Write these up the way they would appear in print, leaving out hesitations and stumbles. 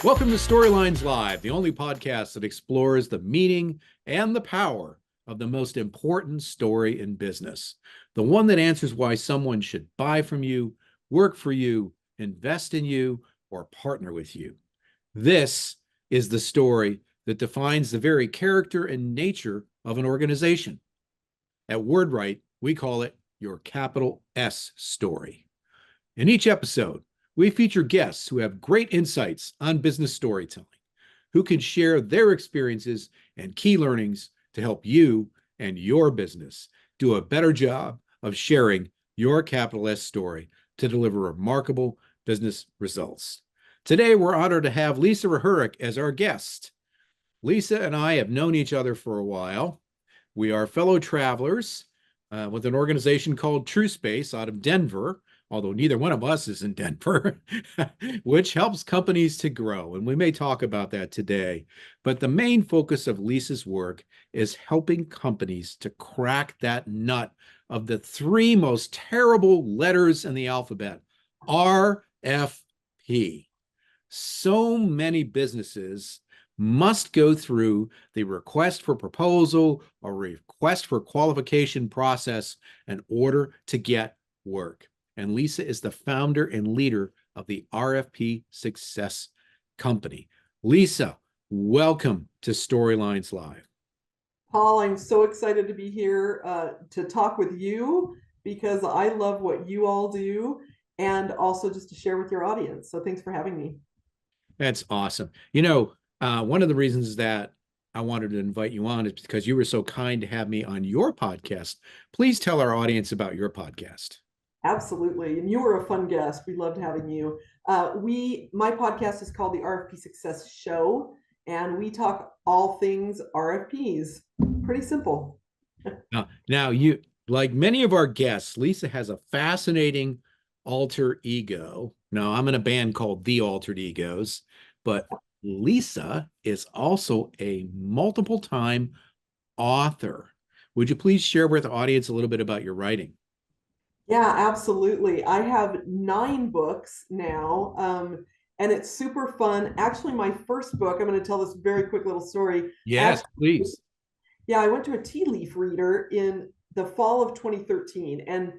Welcome to Storylines Live, the only podcast that explores the meaning and the power of the most important story in business. The one that answers why someone should buy from you, work for you, invest in you, or partner with you. This is the story that defines the very character and nature of an organization. At WordWrite, we call it your capital S story. In each episode, we feature guests who have great insights on business storytelling, who can share their experiences and key learnings to help you and your business do a better job of sharing your capital S story to deliver remarkable business results. Today, we're honored to have Lisa Rehurek as our guest. Lisa and I have known each other for a while. We are fellow travelers with an organization called True Space out of Denver, although neither one of us is in Denver, which helps companies to grow. And we may talk about that today. But the main focus of Lisa's work is helping companies to crack that nut of the three most terrible letters in the alphabet, RFP. So many businesses must go through the request for proposal or request for qualification process in order to get work. And Lisa is the founder and leader of the RFP Success Company. Lisa, welcome to Storylines Live. Paul, I'm so excited to be here to talk with you because I love what you all do and also just to share with your audience. So thanks for having me. That's awesome. You know, one of the reasons that I wanted to invite you on is because you were so kind to have me on your podcast. Please tell our audience about your podcast. Absolutely. And you were a fun guest. We loved having you. My podcast is called the RFP Success Show, and we talk all things RFPs. Pretty simple. Now you, like many of our guests, Lisa has a fascinating alter ego. Now, I'm in a band called The Altered Egos, but Lisa is also a multiple time author. Would you please share with the audience a little bit about your writing? Yeah, absolutely. I have 9 books now, and it's super fun. Actually, my first book, I'm going to tell this very quick little story. Yes, Actually, please. yeah, I went to a tea leaf reader in the fall of 2013, and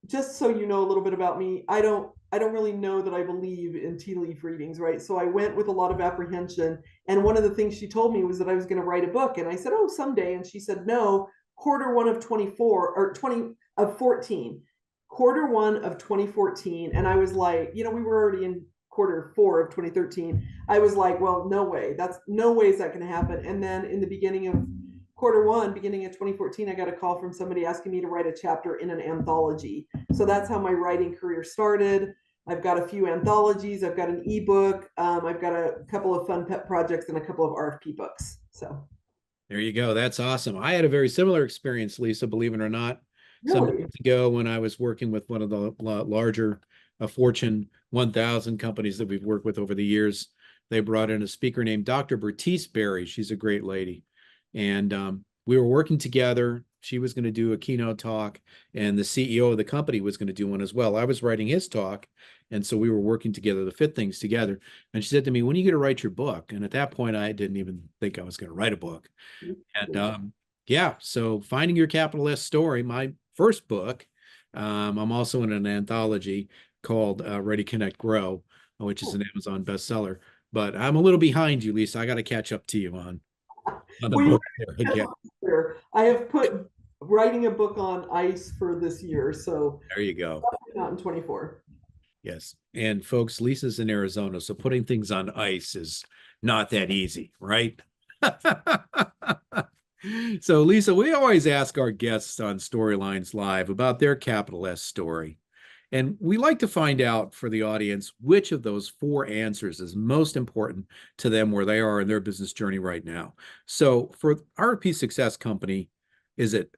just so you know a little bit about me, I don't really know that I believe in tea leaf readings, right? So I went with a lot of apprehension, and one of the things she told me was that I was going to write a book, and I said, "Oh, someday." And she said, "No, quarter one of 24 or 20 of 14, quarter one of 2014." And I was like, we were already in quarter 4 of 2013. I was like, well, no way. That's no way is that going to happen. And then in the beginning of quarter one, beginning of 2014, I got a call from somebody asking me to write a chapter in an anthology. So that's how my writing career started. I've got a few anthologies. I've got an ebook. I've got a couple of fun pet projects and a couple of RFP books. So There you go. That's awesome. I had a very similar experience, Lisa, believe it or not, some really, years ago when I was working with one of the larger Fortune 1000 companies that we've worked with over the years. They brought in a speaker named Dr. Bertice Berry. She's a great lady. And we were working together. She was going to do a keynote talk, and the CEO of the company was going to do one as well. I was writing his talk, and so we were working together to fit things together. And she said to me, "When are you going to write your book?" And at that point, I didn't even think I was going to write a book. And yeah, so Finding Your Capital S Story, my first book. I'm also in an anthology called Ready, Connect, Grow, which is an Amazon bestseller. But I'm a little behind you, Lisa. I got to catch up to you on the well, book there again. I have put writing a book on ice for this year, so There you go. not in 24. Yes. And folks, Lisa's in Arizona, so putting things on ice is not that easy, right? So, Lisa, we always ask our guests on Storylines Live about their capital S story. And we like to find out for the audience which of those 4 answers is most important to them where they are in their business journey right now. So, for RFP Success Company, is it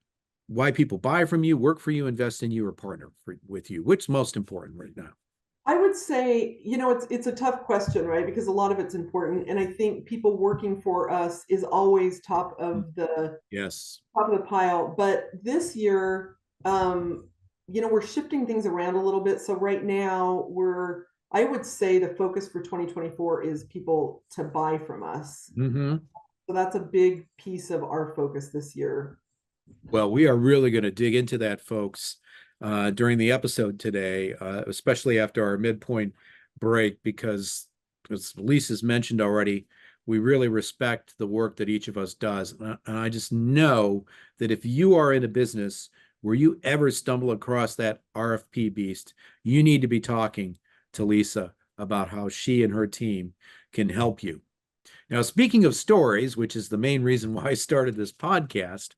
why people buy from you, work for you, invest in you, or partner with you? Which's most important right now? I would say, it's a tough question, right? Because a lot of it's important, and I think people working for us is always Yes. top of the pile. But this year, we're shifting things around a little bit. So right now, we're I would say the focus for 2024 is people to buy from us. Mm-hmm. So that's a big piece of our focus this year. Well, we are really going to dig into that, folks, during the episode today, especially after our midpoint break, because as Lisa's mentioned already, we really respect the work that each of us does. And I just know that if you are in a business where you ever stumble across that RFP beast, you need to be talking to Lisa about how she and her team can help you. Now, speaking of stories, which is the main reason why I started this podcast,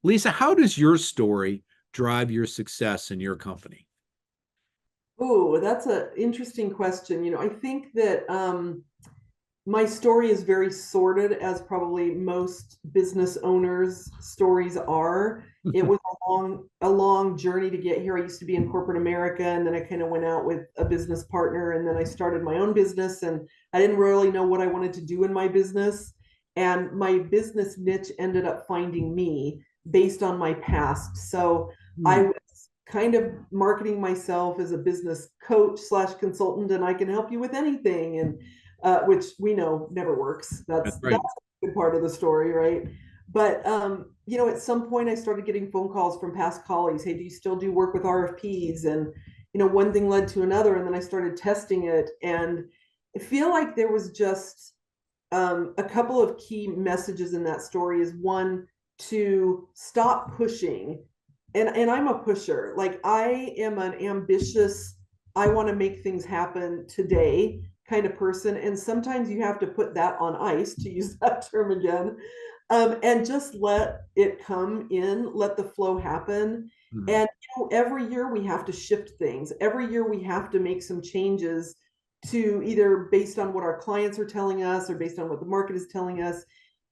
Lisa, how does your story drive your success in your company? Oh, that's an interesting question. I think that my story is very sordid, as probably most business owners' stories are. It was a long journey to get here. I used to be in corporate America, and then I kind of went out with a business partner, and then I started my own business, and I didn't really know what I wanted to do in my business. And my business niche ended up finding me based on my past. So I Hmm, was kind of marketing myself as a business coach slash consultant, and I can help you with anything. And which we know never works. that's That's right. a good part of the story, right? But at some point I started getting phone calls from past colleagues. Hey, do you still do work with RFPs? And one thing led to another, and then I started testing it, and I feel like there was just a couple of key messages in that story. Is one, to stop pushing, and I'm a pusher. Like, I am an ambitious, I want to make things happen today kind of person, and sometimes you have to put that on ice, to use that term again, and just let it come in, let the flow happen. Hmm. And every year we have to shift things. Every year we have to make some changes, to either based on what our clients are telling us or based on what the market is telling us.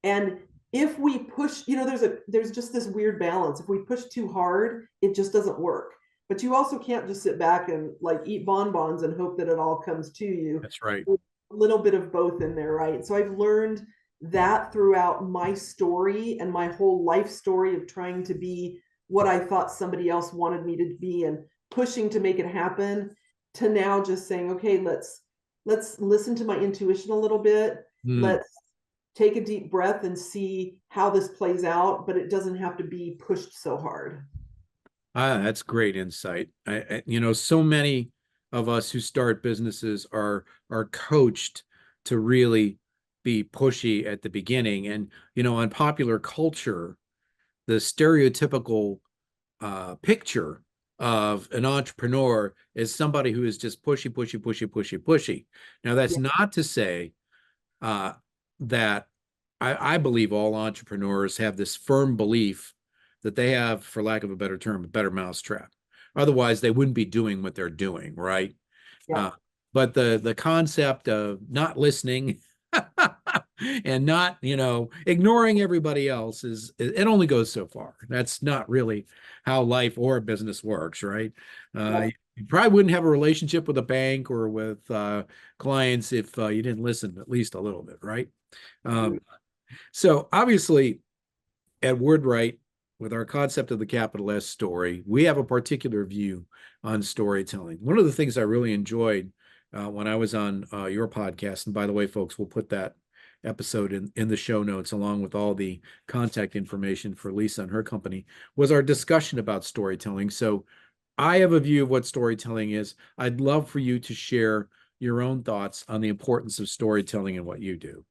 And if we push, there's just this weird balance. If we push too hard, it just doesn't work. But you also can't just sit back and like eat bonbons and hope that it all comes to you. That's right. A little bit of both in there, right? So I've learned that throughout my story and my whole life story of trying to be what I thought somebody else wanted me to be and pushing to make it happen, to now just saying, okay, let's listen to my intuition a little bit. Hmm. Let's take a deep breath and see how this plays out, but it doesn't have to be pushed so hard. That's great insight. So many of us who start businesses are coached to really be pushy at the beginning. And on popular culture, the stereotypical picture of an entrepreneur is somebody who is just pushy, pushy, pushy, pushy, pushy. Now, that's Yeah, not to say uh, that I believe all entrepreneurs have this firm belief that they have, for lack of a better term, a better mousetrap. Otherwise, they wouldn't be doing what they're doing, right? yeah, Uh, but the concept of not listening and not, ignoring everybody else it only goes so far. That's not really how life or business works, right? yeah. You probably wouldn't have a relationship with a bank or with clients if you didn't listen at least a little bit, right? Um, so obviously, at WordWrite, with our concept of the capital S story, we have a particular view on storytelling. One of the things I really enjoyed when I was on your podcast, and by the way, folks, we'll put that episode in the show notes along with all the contact information for Lisa and her company, was our discussion about storytelling. So I have a view of what storytelling is. I'd love for you to share your own thoughts on the importance of storytelling and what you do.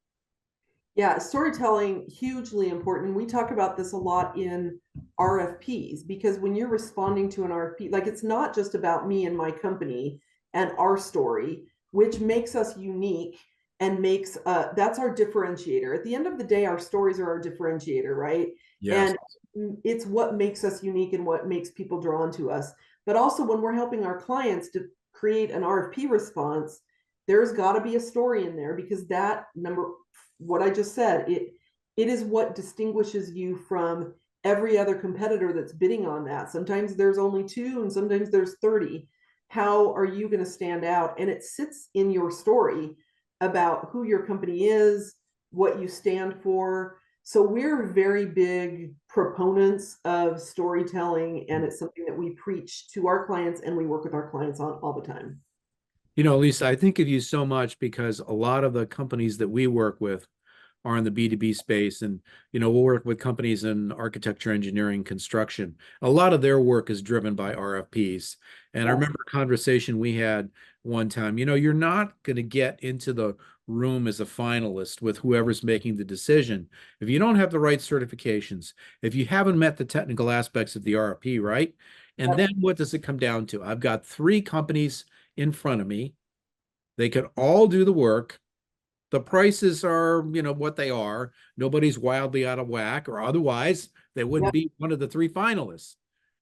Yeah, storytelling, hugely important. We talk about this a lot in RFPs, because when you're responding to an RFP, like, it's not just about me and my company and our story, which makes us unique and makes that's our differentiator. At the end of the day, our stories are our differentiator, right? Yes. And it's what makes us unique and what makes people drawn to us. But also, when we're helping our clients to create an RFP response, there's got to be a story in there, because that number, what I just said, it is what distinguishes you from every other competitor that's bidding on that. Sometimes there's only two, and sometimes there's 30. How are you going to stand out? And it sits in your story about who your company is, what you stand for. So we're very big proponents of storytelling, and it's something that we preach to our clients and we work with our clients on all the time. You know, Lisa, I think of you so much because a lot of the companies that we work with are in the B2B space. And, we'll work with companies in architecture, engineering, construction. A lot of their work is driven by RFPs. And I Yeah. remember a conversation we had one time, you're not going to get into the room as a finalist with whoever's making the decision if you don't have the right certifications, if you haven't met the technical aspects of the RFP, right? And then Yep. what does it come down to? I've got three companies in front of me. They could all do the work. The prices are, what they are. Nobody's wildly out of whack, or otherwise they wouldn't Yep. be one of the three finalists.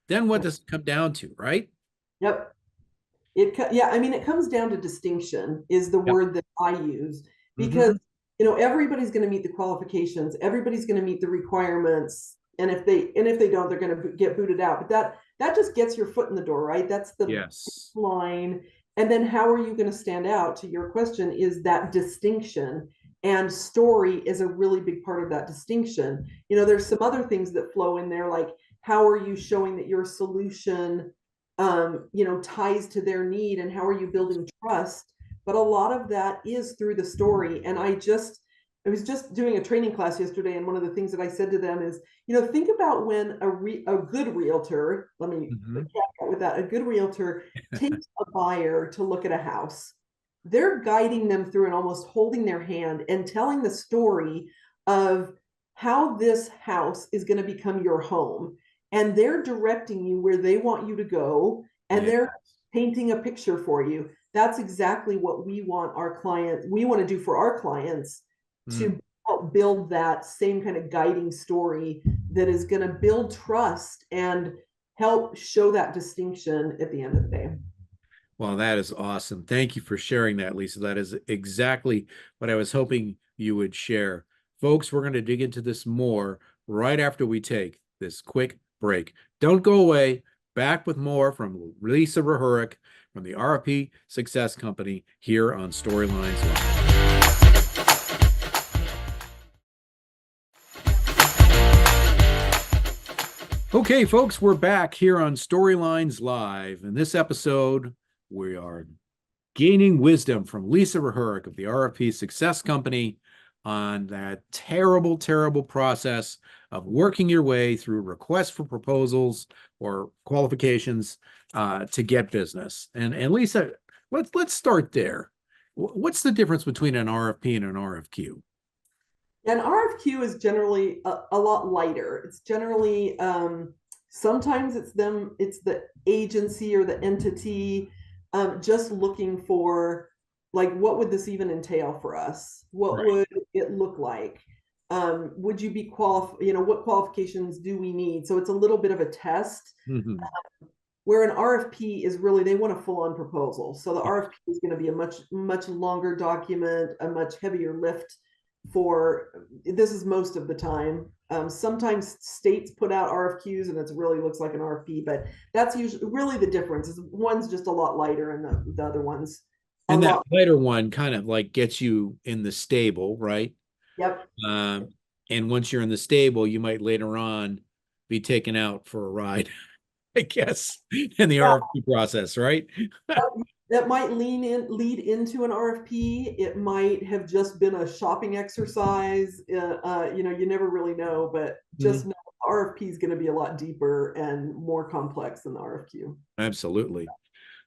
Then what does it come down to, right? Yep. Yeah, I mean, it comes down to distinction is the Yep. word that I use, because Hmm. everybody's going to meet the qualifications, everybody's going to meet the requirements, and if they don't, they're going to get booted out. But that just gets your foot in the door, right? That's the Yes. line. And then how are you going to stand out? To your question, is that distinction, and story is a really big part of that distinction. There's some other things that flow in there, like how are you showing that your solution ties to their need, and how are you building trust? But a lot of that is through the story. And I was just doing a training class yesterday, and one of the things that I said to them is, think about when a good realtor, let me Hmm. caveat with that, a good realtor takes a buyer to look at a house. They're guiding them through and almost holding their hand and telling the story of how this house is going to become your home, and they're directing you where they want you to go, and Yeah. they're painting a picture for you. That's exactly what we want to do for our clients, Mm. to help build that same kind of guiding story that is going to build trust and help show that distinction at the end of the day. Well, that is awesome. Thank you for sharing that, Lisa. That is exactly what I was hoping you would share. Folks, we're going to dig into this more right after we take this quick break. Don't go away. Back with more from Lisa Rehurek from the RFP Success Company here on Storylines Live. Okay, folks, we're back here on Storylines Live. In this episode, we are gaining wisdom from Lisa Rehurek of the RFP Success Company on that terrible, terrible process of working your way through requests for proposals or qualifications to get business. And Lisa, let's start there. What's the difference between an RFP and an RFQ? An RFQ is generally a lot lighter. It's generally, sometimes it's the agency or the entity, just looking for, like, what would this even entail for us? What Right. would it look like? Would you be what qualifications do we need? So it's a little bit of a test. Mhm. Where an RFP is really, they want a full-on proposal. So the RFP is going to be a much, much longer document, a much heavier lift. For this is most of the time. Sometimes states put out RFQs and it really looks like an RFP, but that's usually really the difference. Is one's just a lot lighter, and the other one's a And that lot. later one kind of like gets you in the stable, right? Yep. Um, and once you're in the stable, you might later on be taken out for a ride, I guess, in the Yeah, RFP process, right? that might lead into an RFP. It might have just been a shopping exercise. You never really know, but just Mhm. know RFP is going to be a lot deeper and more complex than the RFQ. Absolutely.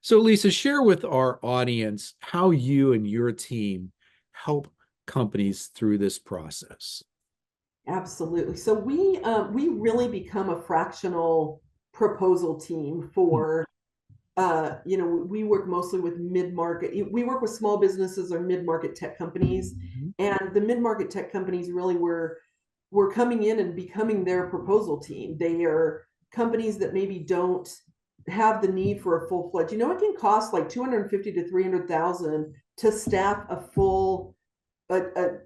So, Lisa, share with our audience how you and your team help companies through this process. Absolutely. So we really become a fractional proposal team for, we work mostly with mid-market. We work with small businesses or mid-market tech companies, Mhm. and the mid-market tech companies really were coming in and becoming their proposal team. They are companies that maybe don't have the need for a full-fledged. It can cost like 250 to 300,000 to staff a full,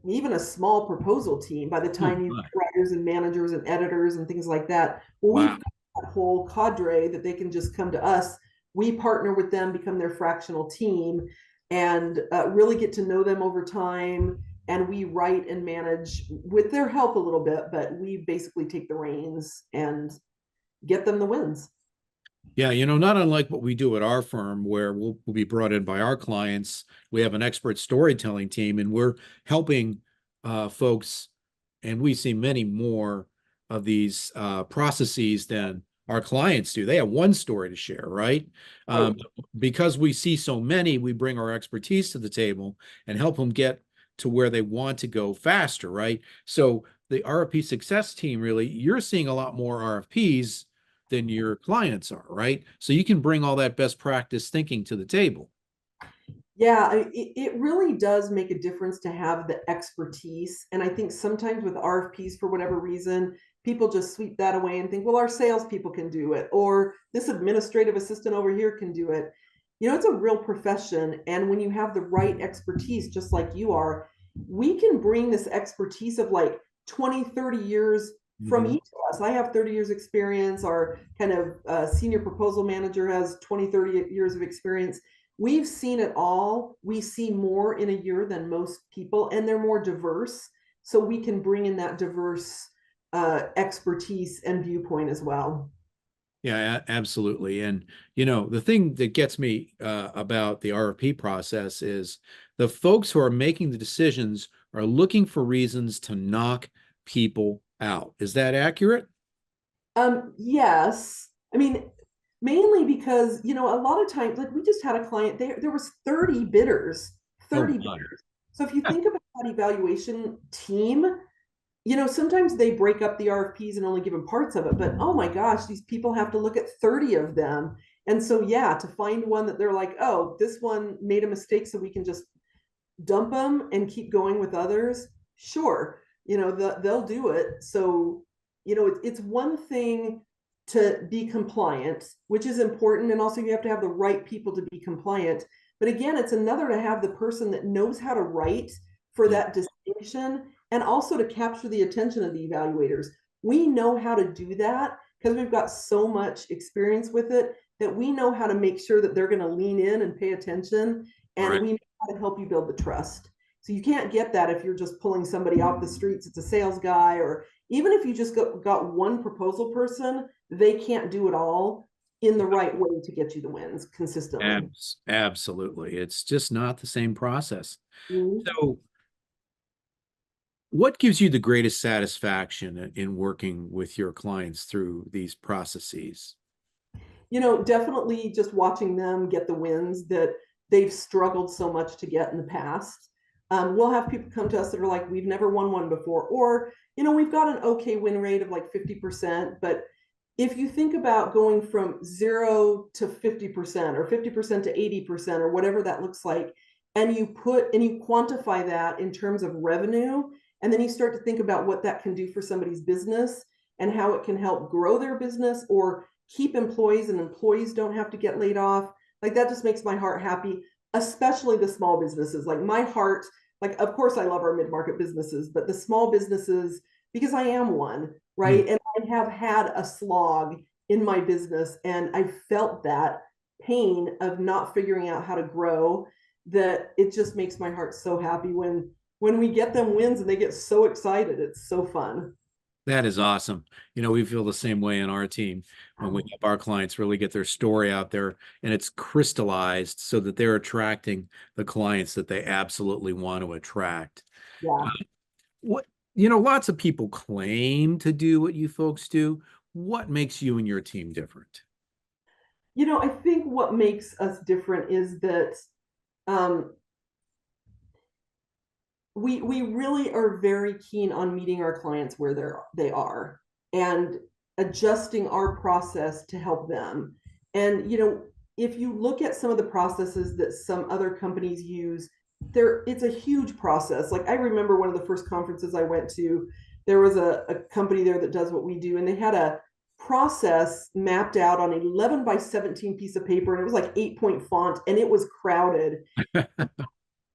even a small proposal team by the Oh, time you my. get writers and managers and editors and things like that. Well, we've Wow. got that whole cadre that they can just come to us. We partner with them, become their fractional team, and really get to know them over time. And we write and manage with their help a little bit, but we basically take the reins and get them the wins. Yeah, not unlike what we do at our firm, where we'll be brought in by our clients. We have an expert storytelling team, and we're helping folks, and we see many more of these processes than our clients do. They have one story to share, right? Oh, Um, because we see so many, we bring our expertise to the table and help them get to where they want to go faster, right? So the RFP success team, really, you're seeing a lot more RFPs than your clients are, right? So you can bring all that best practice thinking to the table. yeah, it really does make a difference to have the expertise. And I think sometimes with RFPs, for whatever reason, people just sweep that away and think, well, our salespeople can do it, or this administrative assistant over here can do it. It's a real profession. And when you have the right expertise, just like you are, we can bring this expertise of like 20, 30 years from Mhm. each of us. I have 30 years experience. Our kind of senior proposal manager has 20, 30 years of experience. We've seen it all. We see more in a year than most people, and they're more diverse. So we can bring in that diverse expertise and viewpoint as well. Yeah, absolutely. And the thing that gets me about the RFP process is the folks who are making the decisions are looking for reasons to knock people out. Is that accurate? Yes. I mean, mainly because, a lot of times, like we just had a client, there was 30 bidders, Oh 30 my. bidders. So if you think about that evaluation team, sometimes they break up the RFPs and only give them parts of it, but oh my gosh, these people have to look at 30 of them. And so, yeah, to find one that they're like, oh, this one made a mistake, so we can just dump them and keep going with others. Sure, they'll do it. So, it's one thing to be compliant, which is important. And also, you have to have the right people to be compliant. But again, it's another to have the person that knows how to write for Mm. that distinction and also to capture the attention of the evaluators. We know how to do that because we've got so much experience with it that we know how to make sure that they're going to lean in and pay attention. And Right. we know how to help you build the trust. So you can't get that if you're just pulling somebody off the streets. It's a sales guy, or even if you just got one proposal person, they can't do it all in the right way to get you the wins consistently. Absolutely. It's just not the same process. Mhm. So, what gives you the greatest satisfaction in working with your clients through these processes? Definitely just watching them get the wins that they've struggled so much to get in the past. We'll have people come to us that are like, we've never won one before, or, we've got an okay win rate of like 50%. But if you think about going from 0 to 50% or 50% to 80% or whatever that looks like, and you quantify that in terms of revenue, and then you start to think about what that can do for somebody's business and how it can help grow their business or keep employees, and employees don't have to get laid off. Like that just makes my heart happy, especially the small businesses. Like my heart, like of course I love our mid-market businesses, but the small businesses, because I am one, Hmm. right? And I have had a slog in my business, and I felt that pain of not figuring out how to grow, that it just makes my heart so happy when we get them wins and they get so excited. It's so fun. That is awesome. We feel the same way in our team when we help our clients really get their story out there and it's crystallized so that they're attracting the clients that they absolutely want to attract. Yeah. What, lots of people claim to do what you folks do. What makes you and your team different? I think what makes us different is that um, we really are very keen on meeting our clients where they are and adjusting our process to help them. And if you look at some of the processes that some other companies use, it's a huge process. Like I remember one of the first conferences I went to, there was a company there that does what we do, and they had a process mapped out on 11 by 17 piece of paper, and it was like 8-point font, and it was crowded.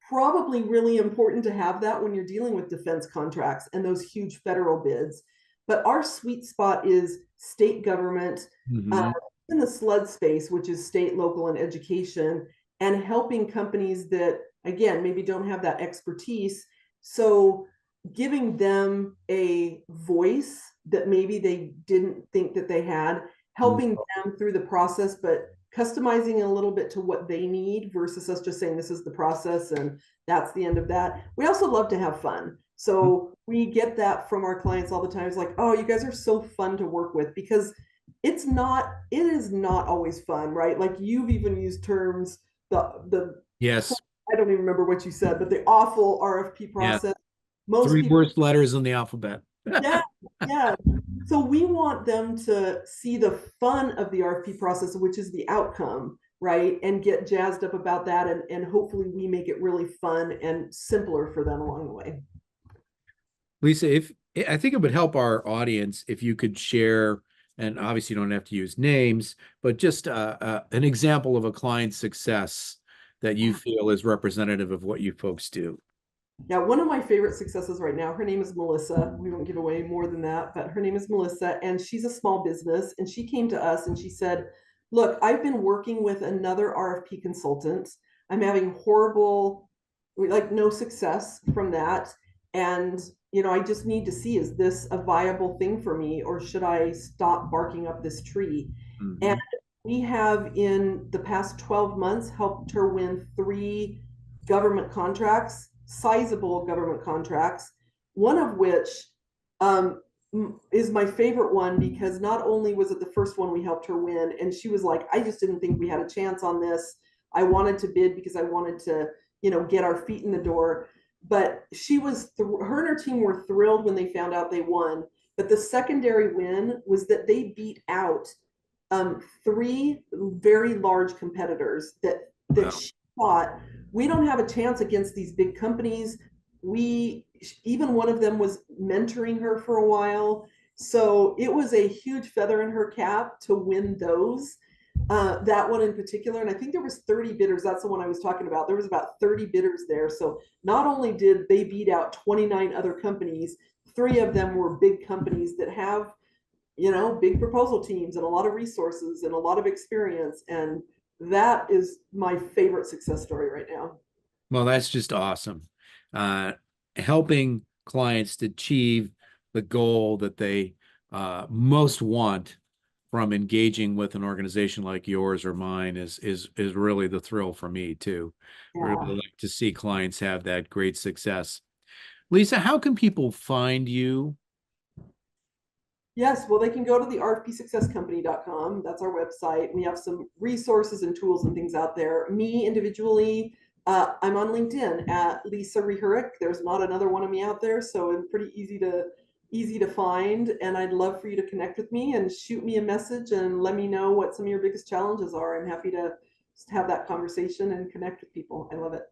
Probably really important to have that when you're dealing with defense contracts and those huge federal bids. But our sweet spot is state government, uh, Hmm. in the SLUD space, which is state, local, and education, and helping companies that, again, maybe don't have that expertise. So giving them a voice that maybe they didn't think that they had, helping them through the process, but customizing a little bit to what they need versus us just saying this is the process and that's the end of that. We also love to have fun. So we get that from our clients all the time. It's like, oh, you guys are so fun to work with, because it is not always fun, right? Like you've even used terms, the Yes. I don't even remember what you said, but the awful RFP Yeah. process. Most Three people, worst letters in the alphabet. yeah, yeah. So we want them to see the fun of the RFP process, which is the outcome, right? And get jazzed up about that. And hopefully we make it really fun and simpler for them along the way. Lisa, if I think it would help our audience if you could share, and obviously you don't have to use names, but just an example of a client success that you feel is representative of what you folks do. Yeah, one of my favorite successes right now, her name is Melissa. We won't give away more than that, but her name is Melissa, and she's a small business. And she came to us and she said, look, I've been working with another RFP consultant. I'm having horrible, like no success from that. And, I just need to see, is this a viable thing for me, or should I stop barking up this tree? And we have, in the past 12 months, helped her win 3 government contracts, sizable government contracts, one of which is my favorite one, because not only was it the first one we helped her win, and she was like, I just didn't think we had a chance on this. I wanted to bid because I wanted to, get our feet in the door. But her and her team were thrilled when they found out they won. But the secondary win was that they beat out 3 very large competitors that Wow. she thought, we don't have a chance against these big companies. Even one of them was mentoring her for a while. So it was a huge feather in her cap to win those. That one in particular, and I think there was 30 bidders. That's the one I was talking about. There was about 30 bidders there. So not only did they beat out 29 other companies, 3 of them were big companies that have, big proposal teams and a lot of resources and a lot of experience. And that is my favorite success story right now. Well, that's just awesome. Helping clients to achieve the goal that they most want from engaging with an organization like yours or mine is really the thrill for me too. Yeah. Really like to see clients have that great success. Lisa, how can people find you? Yes, well, they can go to the rfpsuccesscompany.com. That's our website. We have some resources and tools and things out there. Me individually, I'm on LinkedIn at Lisa Rehurek. There's not another one of me out there, so it's pretty easy to find. And I'd love for you to connect with me and shoot me a message and let me know what some of your biggest challenges are. I'm happy to have that conversation and connect with people. I love it.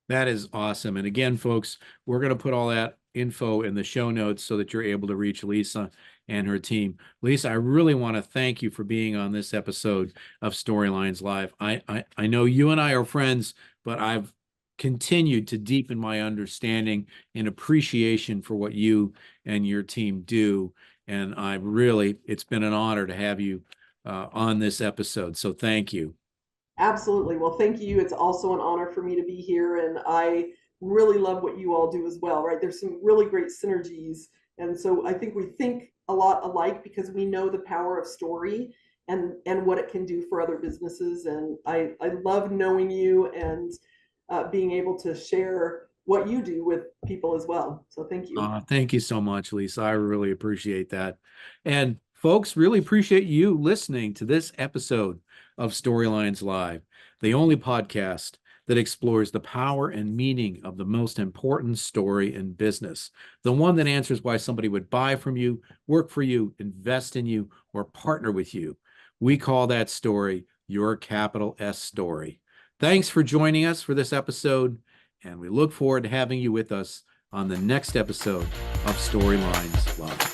That is awesome. And again, folks, we're going to put all that info in the show notes so that you're able to reach Lisa and her team. Lisa, I really want to thank you for being on this episode of Storylines Live. I know you and I are friends, but I've continued to deepen my understanding and appreciation for what you and your team do. And it's been an honor to have you on this episode. So thank you. Absolutely. Well, thank you. It's also an honor for me to be here. And I really love what you all do as well, right? There's some really great synergies. And so I think we think a lot alike because we know the power of story and what it can do for other businesses. And I love knowing you and being able to share what you do with people as well. So thank you. Thank you so much, Lisa. I really appreciate that. And folks, really appreciate you listening to this episode of Storylines Live, the only podcast that explores the power and meaning of the most important story in business, the one that answers why somebody would buy from you, work for you, invest in you, or partner with you. We call that story your capital S story. Thanks for joining us for this episode, and we look forward to having you with us on the next episode of Storylines Live.